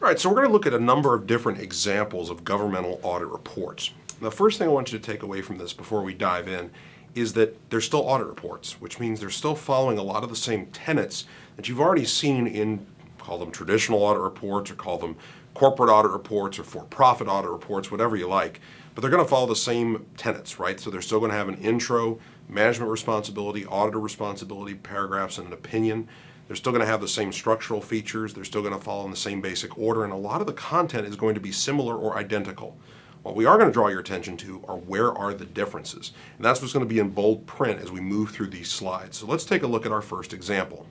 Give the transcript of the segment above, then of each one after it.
All right, so we're going to look at a number of different examples of governmental audit reports. The first thing I want you to take away from this before we dive in is that they're still audit reports, which means they're still following a lot of the same tenets that you've already seen in, call them traditional audit reports or call them corporate audit reports or for-profit audit reports, whatever you like. But they're going to follow the same tenets, right? So they're still going to have an intro, management responsibility, auditor responsibility, paragraphs, and an opinion. They're still going to have the same structural features. They're still going to follow in the same basic order, and a lot of the content is going to be similar or identical. What we are going to draw your attention to are where are the differences. And that's what's going to be in bold print as we move through these slides. So let's take a look at our first example.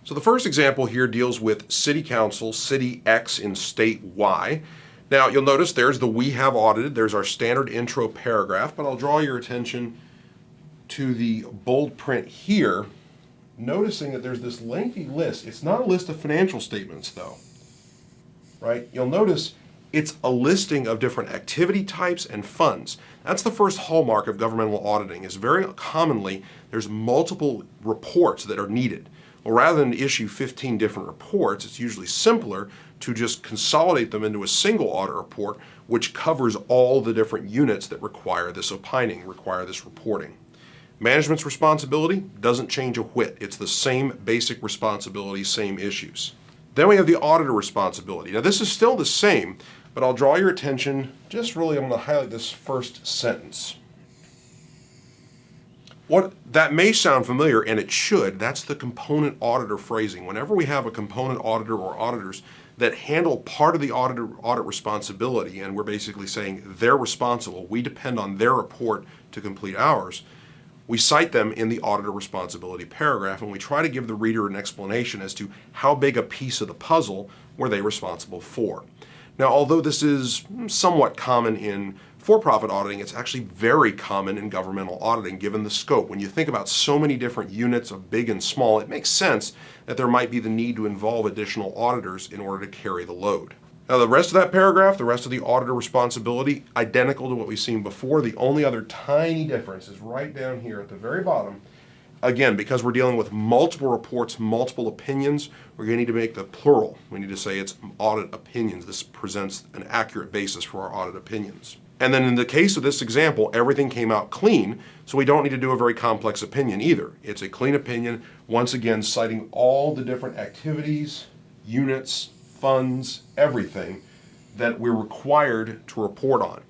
So the first example here deals with City Council, City X in State Y. Now you'll notice there's the we have audited, there's our standard intro paragraph, but I'll draw your attention to the bold print here, noticing that there's this lengthy list. It's not a list of financial statements though, right? You'll notice it's a listing of different activity types and funds. That's the first hallmark of governmental auditing, is very commonly there's multiple reports that are needed. Well, rather than issue 15 different reports, it's usually simpler to just consolidate them into a single audit report, which covers all the different units that require this opining, require this reporting. Management's responsibility doesn't change a whit. It's the same basic responsibility, same issues. Then we have the auditor responsibility. Now this is still the same, but I'll draw your attention, just really I'm going to highlight this first sentence. What that may sound familiar, and it should, that's the component auditor phrasing. Whenever we have a component auditor or auditors that handle part of the audit responsibility, and we're basically saying they're responsible, we depend on their report to complete ours, we cite them in the auditor responsibility paragraph, and we try to give the reader an explanation as to how big a piece of the puzzle were they responsible for. Now, although this is somewhat common in for-profit auditing, it's actually very common in governmental auditing given the scope. When you think about so many different units of big and small, it makes sense that there might be the need to involve additional auditors in order to carry the load. Now the rest of that paragraph, the rest of the auditor responsibility, identical to what we've seen before. The only other tiny difference is right down here at the very bottom. Again, because we're dealing with multiple reports, multiple opinions, we're going to need to make the plural. We need to say it's audit opinions. This presents an accurate basis for our audit opinions. And then in the case of this example, everything came out clean, so we don't need to do a very complex opinion either. It's a clean opinion, once again citing all the different activities, units, funds, everything that we're required to report on.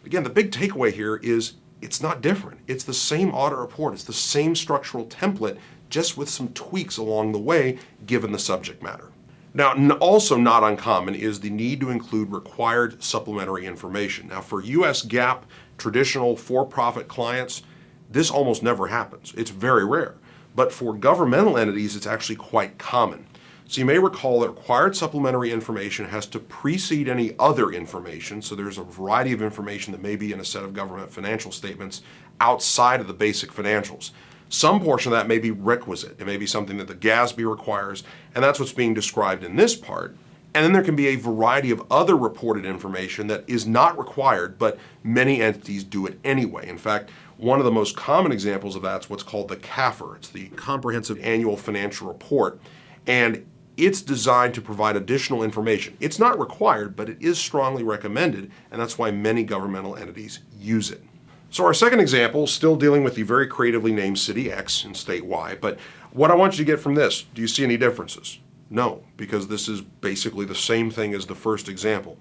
Again, the big takeaway here is it's not different. It's the same audit report. It's the same structural template, just with some tweaks along the way, given the subject matter. Now, also not uncommon is the need to include required supplementary information. Now, for US GAAP traditional for-profit clients, this almost never happens. It's very rare. But for governmental entities, it's actually quite common. So you may recall that required supplementary information has to precede any other information. So there's a variety of information that may be in a set of government financial statements outside of the basic financials. Some portion of that may be requisite. It may be something that the GASB requires, and that's what's being described in this part. And then there can be a variety of other reported information that is not required, but many entities do it anyway. In fact, one of the most common examples of that is what's called the CAFR. It's the Comprehensive Annual Financial Report. And it's designed to provide additional information. It's not required, but it is strongly recommended, and that's why many governmental entities use it. So our second example, still dealing with the very creatively named City X in State Y, but what I want you to get from this, do you see any differences? No, because this is basically the same thing as the first example.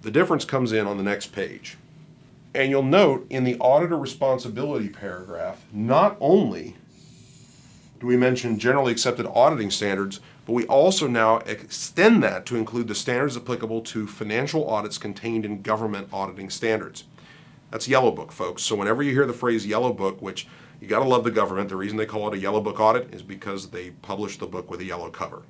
The difference comes in on the next page. And you'll note in the auditor responsibility paragraph, not only do we mention generally accepted auditing standards, but we also now extend that to include the standards applicable to financial audits contained in government auditing standards. That's Yellow Book, folks. So whenever you hear the phrase Yellow Book, which you gotta love the government, the reason they call it a Yellow Book audit is because they publish the book with a yellow cover.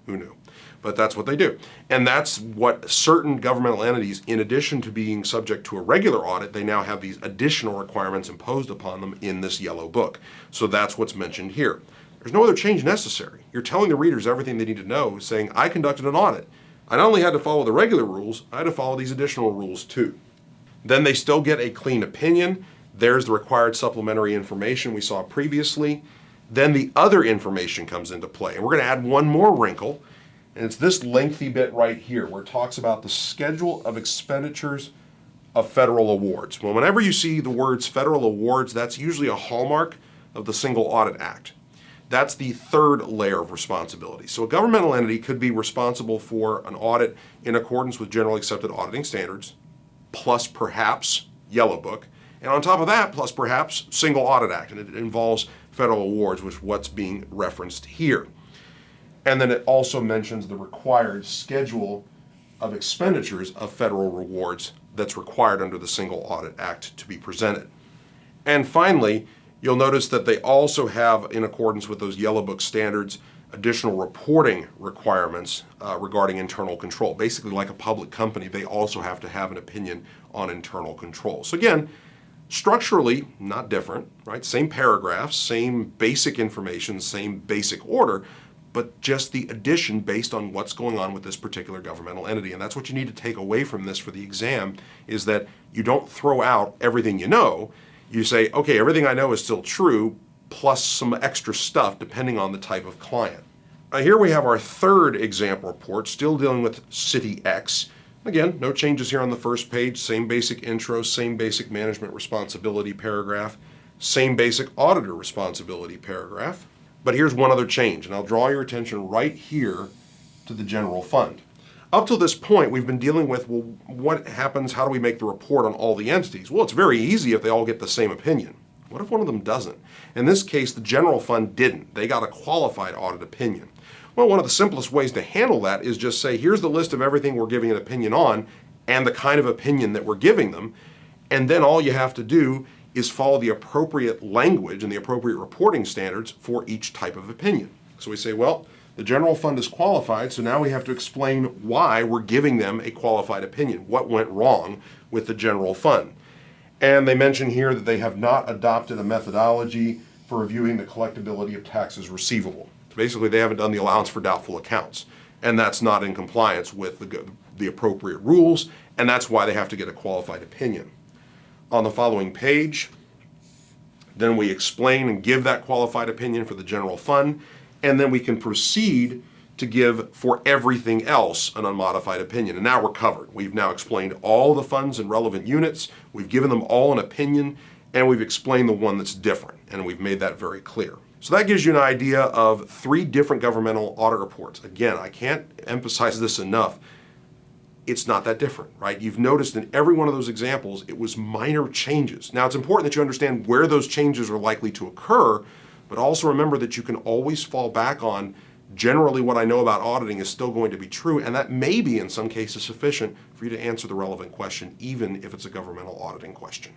Who knew? But that's what they do. And that's what certain governmental entities, in addition to being subject to a regular audit, they now have these additional requirements imposed upon them in this Yellow Book. So that's what's mentioned here. There's no other change necessary. You're telling the readers everything they need to know, saying, I conducted an audit. I not only had to follow the regular rules, I had to follow these additional rules too. Then they still get a clean opinion. There's the required supplementary information we saw previously. Then the other information comes into play. And we're going to add one more wrinkle, And it's this lengthy bit right here where it talks about the schedule of expenditures of federal awards. Well, whenever you see the words federal awards, that's usually a hallmark of the Single Audit Act. That's the third layer of responsibility. So a governmental entity could be responsible for an audit in accordance with generally accepted auditing standards, plus perhaps Yellow Book, and on top of that, plus perhaps Single Audit Act, and it involves federal awards, which is what's being referenced here. And then it also mentions the required schedule of expenditures of federal rewards that's required under the Single Audit Act to be presented. And finally, you'll notice that they also have, in accordance with those Yellow Book standards, additional reporting requirements regarding internal control. Basically, like a public company, they also have to have an opinion on internal control. So again, structurally, not different, right? Same paragraphs, same basic information, same basic order, but just the addition based on what's going on with this particular governmental entity. And that's what you need to take away from this for the exam, is that you don't throw out everything you know. You say, okay, everything I know is still true, plus some extra stuff depending on the type of client. Here we have our third example report, still dealing with City X. Again, no changes here on the first page, same basic intro, same basic management responsibility paragraph, same basic auditor responsibility paragraph. But here's one other change, and I'll draw your attention right here to the general fund. Up till this point, we've been dealing with, well, what happens, how do we make the report on all the entities? Well, it's very easy if they all get the same opinion. What if one of them doesn't? In this case, the general fund didn't. They got a qualified audit opinion. Well, one of the simplest ways to handle that is just say, here's the list of everything we're giving an opinion on and the kind of opinion that we're giving them, and then all you have to do is follow the appropriate language and the appropriate reporting standards for each type of opinion. So we say, well, the general fund is qualified, so now we have to explain why we're giving them a qualified opinion. What went wrong with the general fund? And they mention here that they have not adopted a methodology for reviewing the collectability of taxes receivable. Basically, they haven't done the allowance for doubtful accounts, and that's not in compliance with the appropriate rules, and that's why they have to get a qualified opinion. On the following page, then we explain and give that qualified opinion for the general fund, and then we can proceed to give for everything else an unmodified opinion. And now we're covered. We've now explained all the funds and relevant units, we've given them all an opinion, and we've explained the one that's different, and we've made that very clear. So that gives you an idea of 3 different governmental audit reports. Again, I can't emphasize this enough. It's not that different, right? You've noticed in every one of those examples, it was minor changes. Now, it's important that you understand where those changes are likely to occur, but also remember that you can always fall back on generally what I know about auditing is still going to be true, and that may be in some cases sufficient for you to answer the relevant question, even if it's a governmental auditing question.